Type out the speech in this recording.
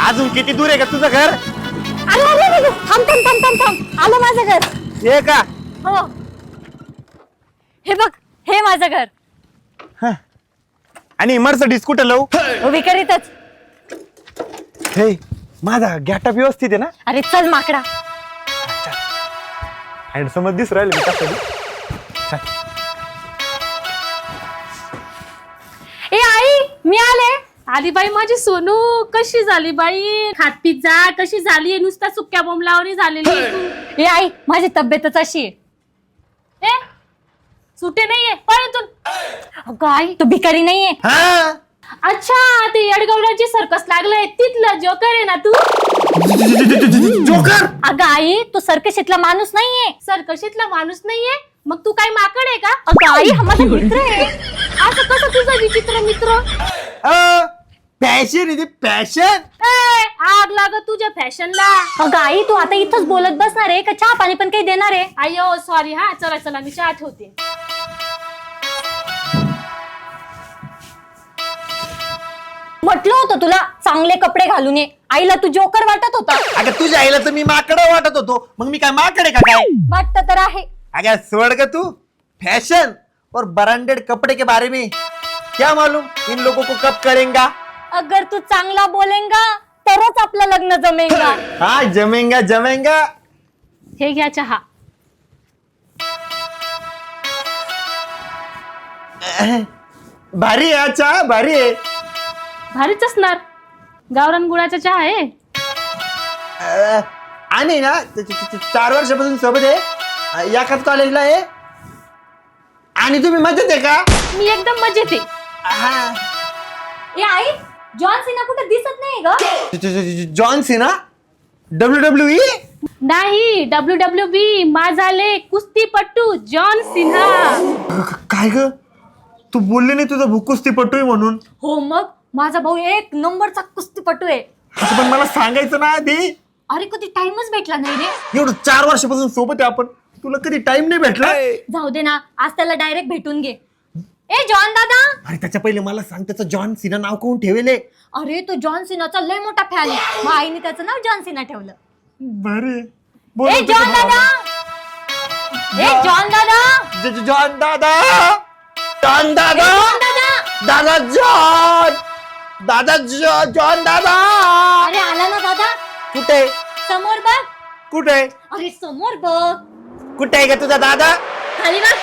अजून किती दूर आहे का तुझं घर? अरे अरे अरे, थांब थांब थांब थांब थांब, आलं माझं घर. हे का? हो, हे बघ, हे माझं घर. हा. आणि मर्सिडीज कुठं लावू? उभी करीतच. हे माझा गॅटअप व्यवस्थित आहे ना? अरे चल माकडा. आणि समज दिस राहिलं मी कसं. ए आई, मी आले. आली बाई माझी सोनू. कशी झाली बाई? खात पिझ्झा कशी झाली? नुसता सुक्या बोंबलावणी झालेली आहे तू. ए आई, माझी तब्येतच अशी आहे. ए सुटे नाहीये, पळ इथून. अगं आई, तू भिकारी नाहीये. हा. अच्छा, ते येडगावला सर्कस लागलंय तिथलं जोकर आहे ना तू? जोकर. अगं आई, तू सर्कशीतला माणूस नाहीये. सर्कशीतला माणूस नाहीये, मग तू काय माकड आहे का? अगं आई, हा माझा मित्र आहे. असं कसं तुझा विचित्र मित्र? पॅशन आहे ते, पॅशन. ए, आग लागत तुझ्या फॅशनला. अगं आई, तू आता इथंच बोलत बसणार आहे का चहा पाणी पण काही देणार आहे? अय्यो सॉरी हा, चला चला मी चहा ठेवते. म्हटलं होतं तुला चांगले कपडे घालून ये. आईला तू जोकर वाटत होता. अगं तुझ्या आईला तर मी माकड वाटत होतो, मग मी काय माकड आहे का काय? वाटत तर आहे. अगं सोड ग तू. फैशन और ब्रांडेड कपड़े के बारे में क्या मालूम इन लोगों को कब करेंगा. अगर तू चांगला बोलेंगा तरच आपलं लग्न जमेगा. हाँ जमेंगा जमेंगा. हे घ्या चहा. भारी आहे अच्छा, भारी आहे. भारीच असणार. गावरान गुळाचा चहा आहे. आणि ना 4 वर्षापासून सोबत आहे, एकाच कॉलेजला आहे. आणि तुम्ही मजेत आहे का? मी एकदम मजेत आहे. हा. ए आई, जॉन सीना कुठे दिसत नाही ग? John Cena WWE. नाही, WWE माझाले कुस्तीपट्टू जॉन सिन्हा. काय ग, तू बोलले नाही तुझा भूकुस्ती पटूय म्हणून. हो मग, माझा भाऊ एक नंबरचा कुस्तीपटू आहे. असं पण मला सांगायचं ना आधी. अरे कधी टाइमच भेटला नाही रे. एवढं 4 वर्षापासून सोबत आहे आपण, तुला कधी टाइम नाही भेटला? जाऊ दे ना, आज त्याला डायरेक्ट भेटून घे. ए जॉन दादा. अरे त्याच्या पहिले मला सांग, त्याचं जॉन सीना नाव कोण ठेवले? अरे तो जॉन सीनाचा लय मोठा फॅन आहे. मग आईने त्याचं नाव जॉन सीना ठेवलं. बरे. ए जॉन दादा. ए जॉन दादा. जॉन दादा. जॉन दादा. जॉन दादा. दादा जॉन. दादा जॉन दादा. अरे आला ना दादा. कुठे? समोर बघ. कुठे? अरे समोर बघ. कुठे आहे का तुझा दादा? खाली बघ.